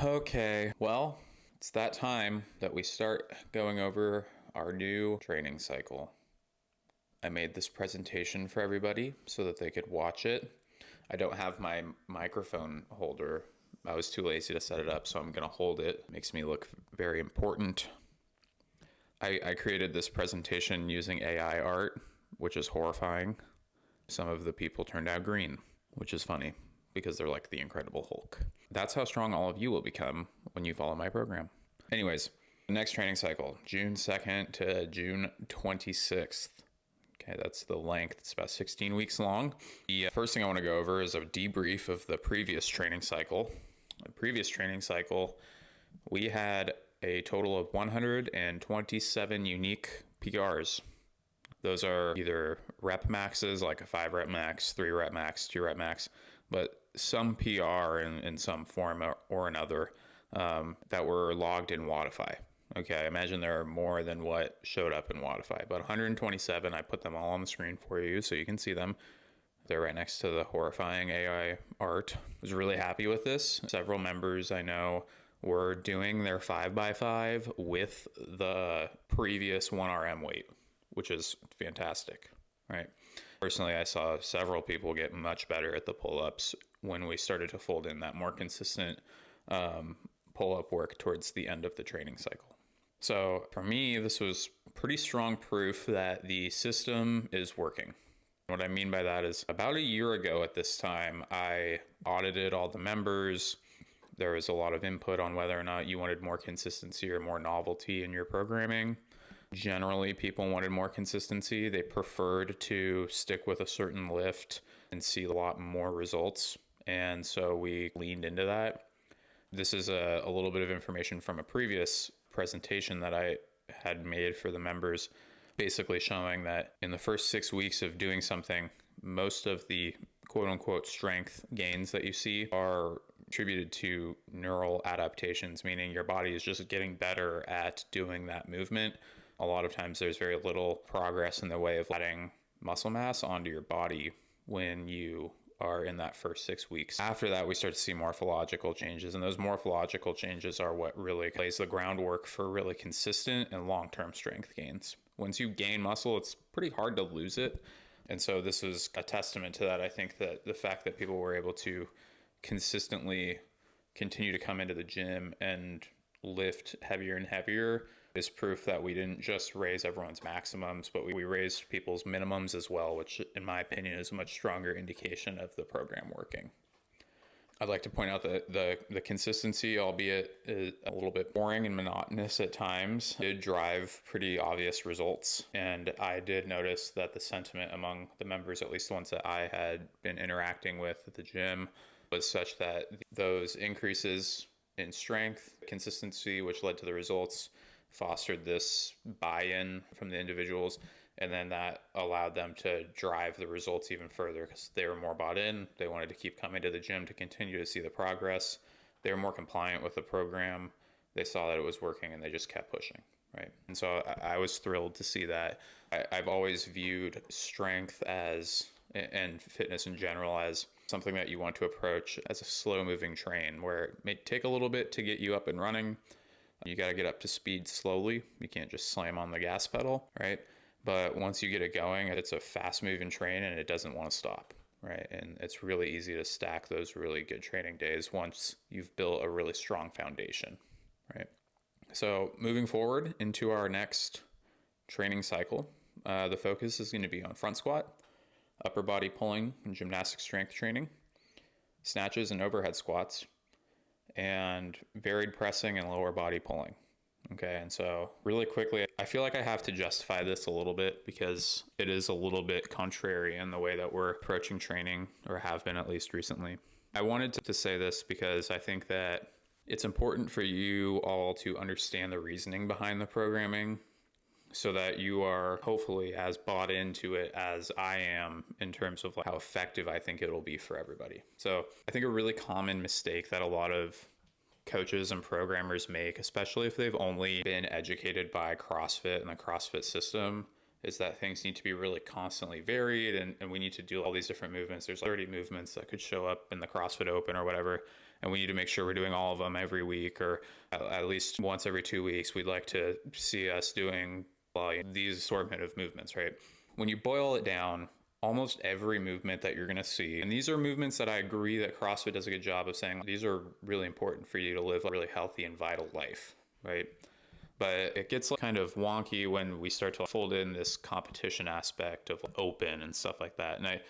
Okay, well, it's that time that we start going over our new training cycle. I made this presentation for everybody so that they could watch it. I don't have my microphone holder. I was too lazy to set it up, so I'm going to hold it. It makes me look very important. I created this presentation using AI art, which is horrifying. Some of the people turned out green, which is funny because they're like the Incredible Hulk. That's how strong all of you will become when you follow my program. Anyways, the next training cycle, June 2nd to June 26th. Okay, that's the length. It's about 16 weeks long. The first thing I want to go over is a debrief of the previous training cycle. The previous training cycle, we had a total of 127 unique PRs. Those are either rep maxes, like a 5 rep max, 3 rep max, 2 rep max, but some PR in some form or another that were logged in Wodify. Okay, I imagine there are more than what showed up in Wodify, but 127, I put them all on the screen for you so you can see them. They're right next to the horrifying AI art. I was really happy with this. Several members I know were doing their 5x5 with the previous 1RM weight, which is fantastic, right? Personally, I saw several people get much better at the pull-ups when we started to fold in that more consistent pull-up work towards the end of the training cycle. So for me, this was pretty strong proof that the system is working. What I mean by that is about a year ago at this time, I audited all the members. There was a lot of input on whether or not you wanted more consistency or more novelty in your programming. Generally, people wanted more consistency. They preferred to stick with a certain lift and see a lot more results. And so we leaned into that. This is a little bit of information from a previous presentation that I had made for the members, basically showing that in the first 6 weeks of doing something, most of the quote unquote strength gains that you see are attributed to neural adaptations, meaning your body is just getting better at doing that movement. A lot of times there's very little progress in the way of adding muscle mass onto your body when you are in that first 6 weeks. After that, we start to see morphological changes, and those morphological changes are what really lays the groundwork for really consistent and long-term strength gains. Once you gain muscle, it's pretty hard to lose it. And so this is a testament to that. I think that the fact that people were able to consistently continue to come into the gym and lift heavier and heavier is proof that we didn't just raise everyone's maximums, but we raised people's minimums as well, which in my opinion is a much stronger indication of the program working. I'd like to point out that the consistency, albeit a little bit boring and monotonous at times, did drive pretty obvious results. And I did notice that the sentiment among the members, at least the ones that I had been interacting with at the gym, was such that those increases in strength, consistency, which led to the results, fostered this buy-in from the individuals, and then that allowed them to drive the results even further because they were more bought in. They wanted to keep coming to the gym to continue to see the progress. They were more compliant with the program. They saw that it was working and they just kept pushing, right? And so I was thrilled to see that. I've always viewed strength and fitness in general as something that you want to approach as a slow-moving train where it may take a little bit to get you up and running. You got to get up to speed slowly. You can't just slam on the gas pedal, right? But once you get it going, it's a fast-moving train and it doesn't want to stop, right? And it's really easy to stack those really good training days once you've built a really strong foundation, right? So moving forward into our next training cycle, the focus is going to be on front squat, upper body pulling and gymnastic strength training, snatches and overhead squats, and varied pressing and lower body pulling. Okay, and so really quickly, I feel like I have to justify this a little bit because it is a little bit contrary in the way that we're approaching training, or have been at least recently. I wanted to say this because I think that it's important for you all to understand the reasoning behind the programming so that you are hopefully as bought into it as I am in terms of how effective I think it'll be for everybody. So I think a really common mistake that a lot of coaches and programmers make, especially if they've only been educated by CrossFit and the CrossFit system, is that things need to be really constantly varied and we need to do all these different movements. There's 30 movements that could show up in the CrossFit Open or whatever. and we need to make sure we're doing all of them every week, or at least once every 2 weeks. We'd like to see us doing these assortment of movements, right? When you boil it down, almost every movement that you're going to see, and these are movements that I agree that CrossFit does a good job of saying these are really important for you to live a really healthy and vital life, right? But it gets kind of wonky when we start to fold in this competition aspect of open and stuff like that. And I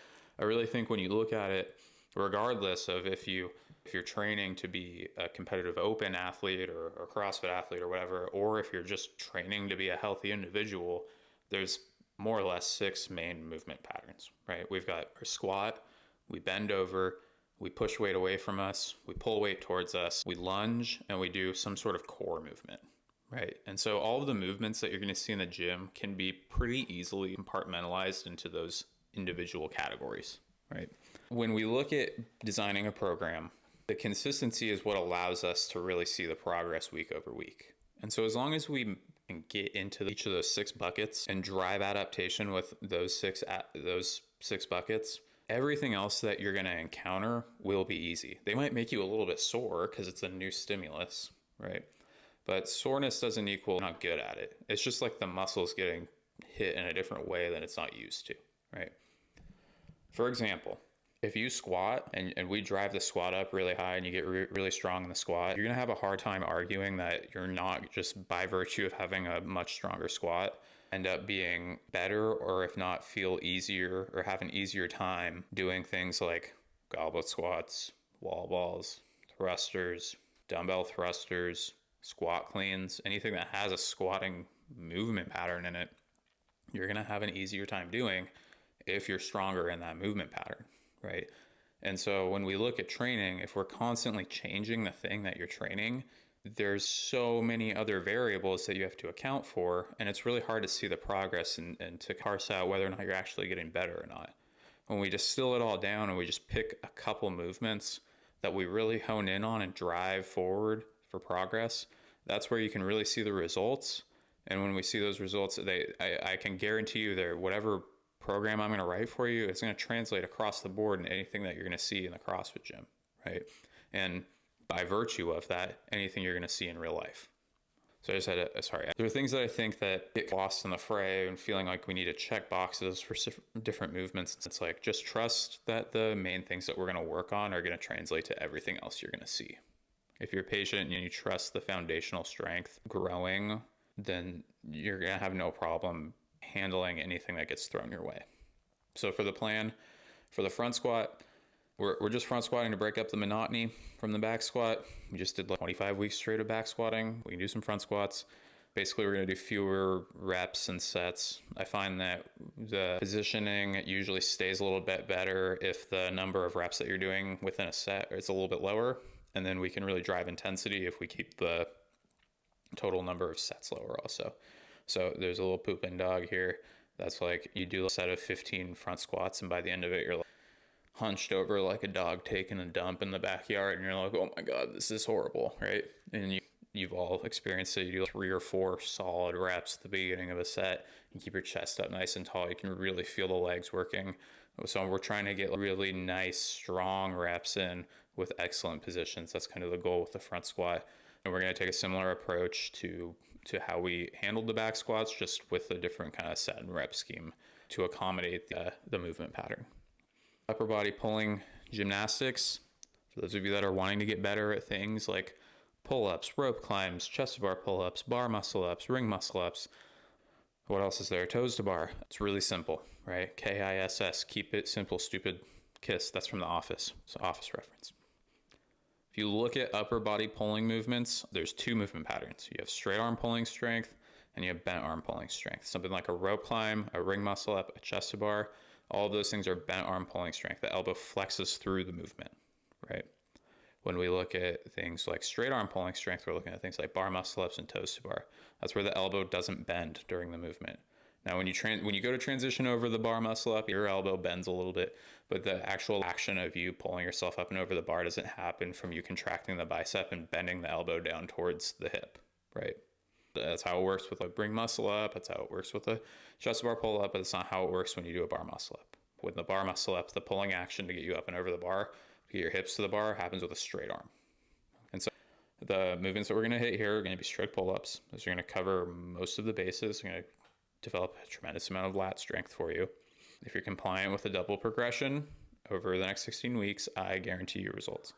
really think when you look at it, regardless of if you're training to be a competitive open athlete or CrossFit athlete or whatever, or if you're just training to be a healthy individual, there's more or less 6 main movement patterns, right? We've got our squat, we bend over, we push weight away from us, we pull weight towards us, we lunge, and we do some sort of core movement. Right. And so all of the movements that you're going to see in the gym can be pretty easily compartmentalized into those individual categories. Right. When we look at designing a program, the consistency is what allows us to really see the progress week over week. And so as long as we can get into each of those 6 buckets and drive adaptation with those six buckets, everything else that you're going to encounter will be easy. They might make you a little bit sore because it's a new stimulus, right? But soreness doesn't equal not good at it. It's just like the muscles getting hit in a different way than it's not used to, right? For example, if you squat and we drive the squat up really high and you get really strong in the squat, you're going to have a hard time arguing that you're not, just by virtue of having a much stronger squat, end up being better, or if not feel easier or have an easier time doing things like goblet squats, wall balls, thrusters, dumbbell thrusters, squat cleans, anything that has a squatting movement pattern in it, you're going to have an easier time doing if you're stronger in that movement pattern, right? And so when we look at training, if we're constantly changing the thing that you're training, there's so many other variables that you have to account for, and it's really hard to see the progress and to parse out whether or not you're actually getting better or not. When we distill it all down and we just pick a couple movements that we really hone in on and drive forward for progress, that's where you can really see the results. And when we see those results, I can guarantee you that whatever program I'm going to write for you, it's going to translate across the board in anything that you're going to see in the CrossFit gym, right? And by virtue of that, anything you're going to see in real life. So I just had there are things that I think that get lost in the fray and feeling like we need to check boxes for different movements. It's like, just trust that the main things that we're going to work on are going to translate to everything else you're going to see. If you're patient and you trust the foundational strength growing, then you're going to have no problem handling anything that gets thrown your way. So for the plan, for the front squat, we're just front squatting to break up the monotony from the back squat. We just did like 25 weeks straight of back squatting. We can do some front squats. Basically, we're going to do fewer reps and sets. I find that the positioning usually stays a little bit better if the number of reps that you're doing within a set is a little bit lower. And then we can really drive intensity if we keep the total number of sets lower also. So there's a little pooping dog here. That's like, you do a set of 15 front squats, and by the end of it, you're like hunched over like a dog taking a dump in the backyard, and you're like, oh my God, this is horrible, right? And you've all experienced it. You do 3 or 4 solid reps at the beginning of a set. You keep your chest up nice and tall. You can really feel the legs working. So we're trying to get really nice, strong reps in with excellent positions. That's kind of the goal with the front squat. And we're going to take a similar approach to how we handled the back squats, just with a different kind of set and rep scheme to accommodate the movement pattern. Upper body pulling gymnastics. For those of you that are wanting to get better at things like pull-ups, rope climbs, chest to bar pull-ups, bar muscle ups, ring muscle ups. What else is there? Toes to bar. It's really simple, right? KISS. Keep it simple, stupid, KISS. That's from The Office. It's an Office reference. If you look at upper body pulling movements, there's 2 movement patterns. You have straight arm pulling strength and you have bent arm pulling strength. Something like a rope climb, a ring muscle up, a chest to bar. All of those things are bent arm pulling strength. The elbow flexes through the movement, right? When we look at things like straight arm pulling strength, we're looking at things like bar muscle ups and toes to bar. That's where the elbow doesn't bend during the movement. Now, when you go to transition over the bar muscle up, your elbow bends a little bit, but the actual action of you pulling yourself up and over the bar doesn't happen from you contracting the bicep and bending the elbow down towards the hip, right? That's how it works with a ring muscle up. That's how it works with a chest bar pull up, but it's not how it works when you do a bar muscle up. With the bar muscle up, the pulling action to get you up and over the bar, to get your hips to the bar, happens with a straight arm, The movements that we're going to hit here are going to be strict pull-ups. Those are going to cover most of the bases. They're going to develop a tremendous amount of lat strength for you. If you're compliant with a double progression over the next 16 weeks, I guarantee you results.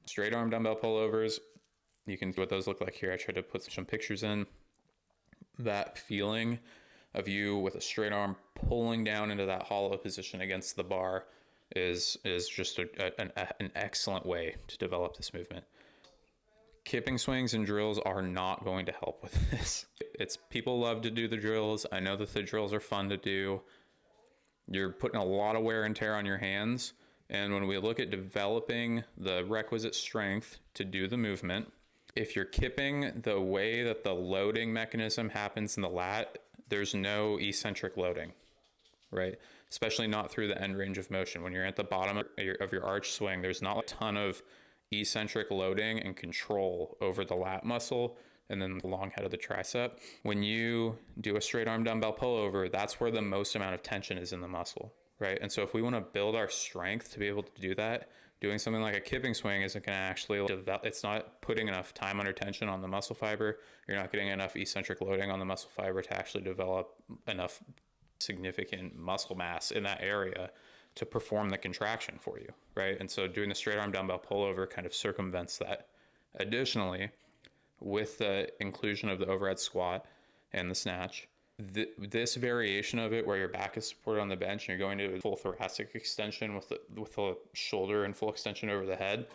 Straight arm dumbbell pullovers, you can see what those look like here. I tried to put some pictures in. That feeling of you with a straight arm pulling down into that hollow position against the bar is just an excellent way to develop this movement. Kipping swings and drills are not going to help with this. People love to do the drills. I know that the drills are fun to do. You're putting a lot of wear and tear on your hands. And when we look at developing the requisite strength to do the movement, if you're kipping the way that the loading mechanism happens in the lat, there's no eccentric loading, right? Especially not through the end range of motion. When you're at the bottom of your arch swing, there's not a ton of eccentric loading and control over the lat muscle and then the long head of the tricep. When you do a straight arm dumbbell pullover, that's where the most amount of tension is in the muscle, right? And so if we want to build our strength to be able to do that, doing something like a kipping swing isn't going to actually develop. It's not putting enough time under tension on the muscle fiber. You're not getting enough eccentric loading on the muscle fiber to actually develop enough significant muscle mass in that area to perform the contraction for you, right? And so doing the straight arm dumbbell pullover kind of circumvents that. Additionally, with the inclusion of the overhead squat and the snatch, this variation of it where your back is supported on the bench and you're going to a full thoracic extension with the shoulder and full extension over the head,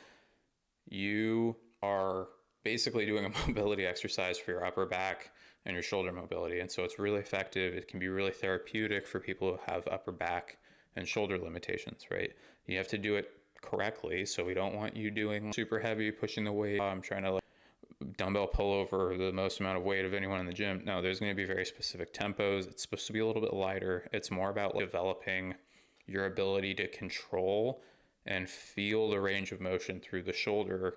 you are basically doing a mobility exercise for your upper back and your shoulder mobility. And so it's really effective. It can be really therapeutic for people who have upper back and shoulder limitations, right? You have to do it correctly. So we don't want you doing super heavy, pushing the weight. I'm trying to dumbbell pull over the most amount of weight of anyone in the gym. No, there's going to be very specific tempos. It's supposed to be a little bit lighter. It's more about developing your ability to control and feel the range of motion through the shoulder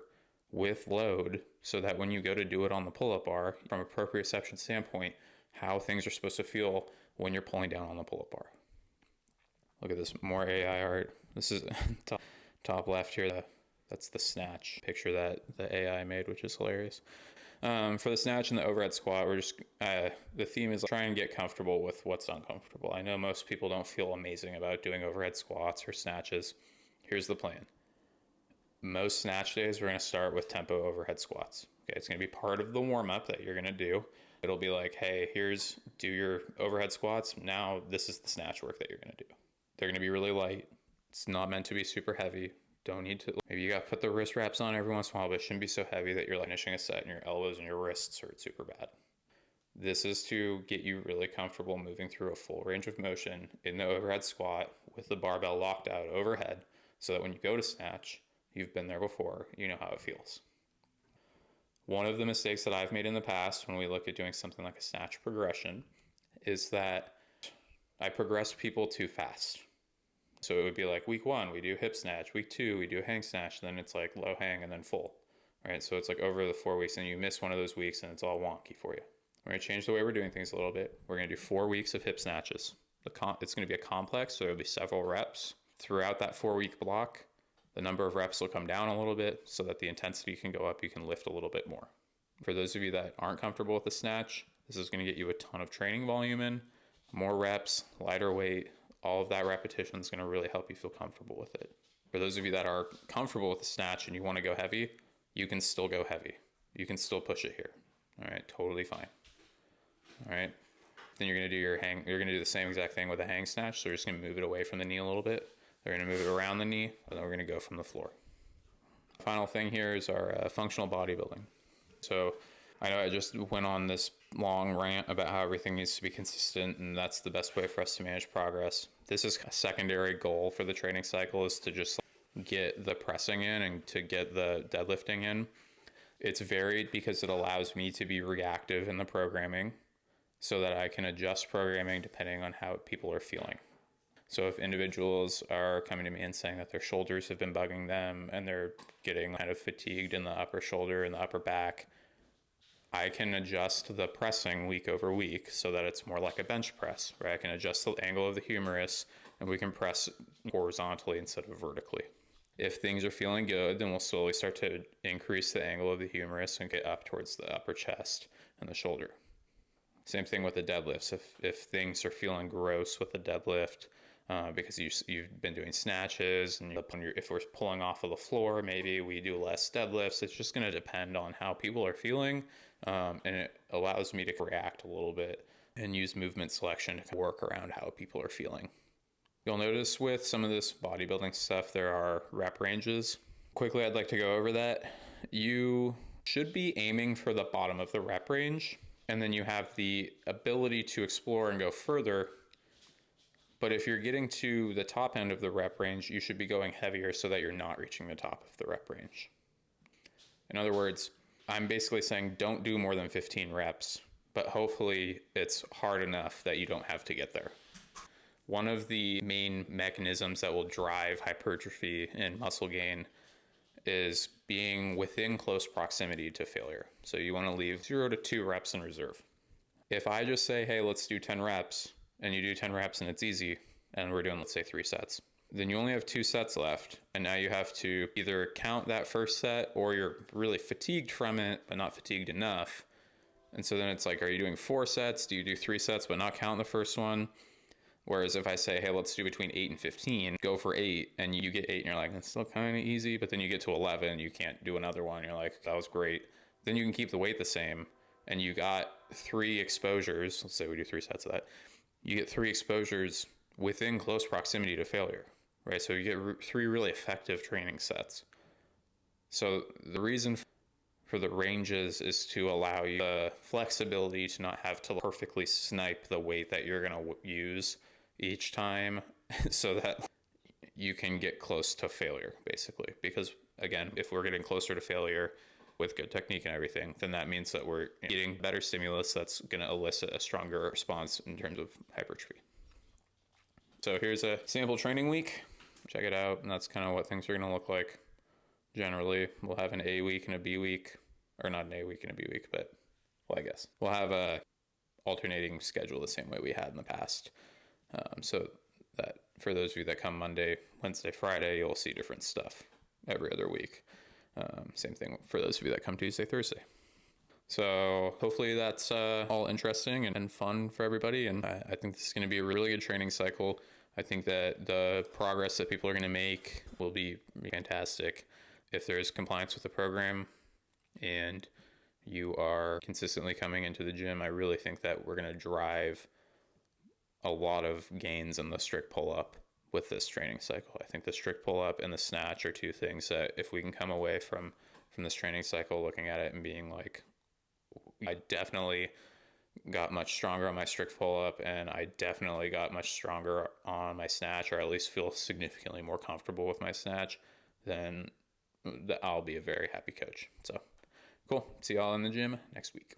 with load, so that when you go to do it on the pull-up bar, from a proprioception standpoint, how things are supposed to feel when you're pulling down on the pull-up bar. Look at this, more AI art. This is top left here. That's the snatch picture that the AI made, which is hilarious. For the snatch and the overhead squat, we're just, the theme is try and get comfortable with what's uncomfortable. I know most people don't feel amazing about doing overhead squats or snatches. Here's the plan. Most snatch days, we're going to start with tempo overhead squats. Okay, it's going to be part of the warm-up that you're going to do. It'll be like, hey, do your overhead squats. Now this is the snatch work that you're going to do. They're going to be really light. It's not meant to be super heavy. Don't need to, maybe you got to put the wrist wraps on every once in a while, but it shouldn't be so heavy that you're like finishing a set and your elbows and your wrists hurt super bad. This is to get you really comfortable moving through a full range of motion in the overhead squat with the barbell locked out overhead, so that when you go to snatch, you've been there before, you know how it feels. One of the mistakes that I've made in the past when we look at doing something like a snatch progression is that I progress people too fast. So it would be like week 1, we do hip snatch. Week 2, we do a hang snatch. And then it's like low hang and then full, right? So it's like over the 4 weeks and you miss one of those weeks and it's all wonky for you. We're going to change the way we're doing things a little bit. We're going to do 4 weeks of hip snatches. It's going to be a complex, so there'll be several reps. Throughout that 4-week block, the number of reps will come down a little bit so that the intensity can go up. You can lift a little bit more. For those of you that aren't comfortable with the snatch, this is going to get you a ton of training volume in, more reps, lighter weight. All of that repetition is going to really help you feel comfortable with it. For those of you that are comfortable with the snatch and you want to go heavy, you can still go heavy. You can still push it here. All right, totally fine. All right. Then you're going to do your hang. You're going to do the same exact thing with a hang snatch. So you're just going to move it away from the knee a little bit. They're going to move it around the knee, and then we're going to go from the floor. Final thing here is our functional bodybuilding. So I know I just went on this long rant about how everything needs to be consistent, and that's the best way for us to manage progress. This is a secondary goal for the training cycle, is to just get the pressing in and to get the deadlifting in. It's varied because it allows me to be reactive in the programming so that I can adjust programming depending on how people are feeling. So if individuals are coming to me and saying that their shoulders have been bugging them and they're getting kind of fatigued in the upper shoulder and the upper back, I can adjust the pressing week over week so that it's more like a bench press, right? I can adjust the angle of the humerus and we can press horizontally instead of vertically. If things are feeling good, then we'll slowly start to increase the angle of the humerus and get up towards the upper chest and the shoulder. Same thing with the deadlifts. If things are feeling gross with the deadlift, because you've been doing snatches, and if we're pulling off of the floor, maybe we do less deadlifts. It's just going to depend on how people are feeling, and it allows me to react a little bit and use movement selection to work around how people are feeling. You'll notice with some of this bodybuilding stuff, there are rep ranges. Quickly, I'd like to go over that. You should be aiming for the bottom of the rep range, and then you have the ability to explore and go further. But if you're getting to the top end of the rep range, you should be going heavier so that you're not reaching the top of the rep range. In other words, I'm basically saying don't do more than 15 reps, but hopefully it's hard enough that you don't have to get there. One of the main mechanisms that will drive hypertrophy and muscle gain is being within close proximity to failure. So you want to leave 0 to 2 reps in reserve. If I just say, hey, let's do 10 reps, and you do 10 reps and it's easy, and we're doing, let's say, 3 sets, then you only have 2 sets left. And now you have to either count that first set, or you're really fatigued from it, but not fatigued enough. And so then it's like, are you doing 4 sets? Do you do 3 sets, but not count the first one? Whereas if I say, hey, let's do between 8 and 15, go for 8, and you get 8, and you're like, that's still kind of easy, but then you get to 11, you can't do another one. You're like, that was great. Then you can keep the weight the same, and you got 3 exposures. Let's say we do 3 sets of that. You get 3 exposures within close proximity to failure, right? So you get 3 really effective training sets. So the reason for the ranges is to allow you the flexibility to not have to perfectly snipe the weight that you're going to use each time so that you can get close to failure, basically. Because again, if we're getting closer to failure with good technique and everything, then that means that we're getting better stimulus that's going to elicit a stronger response in terms of hypertrophy. So here's a sample training week. Check it out. And that's kind of what things are going to look like. Generally, we'll have an A week and a B week, or not an A week and a B week, but well, I guess we'll have a alternating schedule the same way we had in the past. So that for those of you that come Monday, Wednesday, Friday, you'll see different stuff every other week. Same thing for those of you that come Tuesday, Thursday. So hopefully that's all interesting and fun for everybody. And I think this is going to be a really good training cycle. I think that the progress that people are going to make will be fantastic. If there's compliance with the program and you are consistently coming into the gym, I really think that we're going to drive a lot of gains in the strict pull-up with this training cycle. I think the strict pull-up and the snatch are 2 things that if we can come away from this training cycle looking at it and being like, I definitely got much stronger on my strict pull-up, and I definitely got much stronger on my snatch, or at least feel significantly more comfortable with my snatch, then I'll be a very happy coach. So cool. See y'all in the gym next week.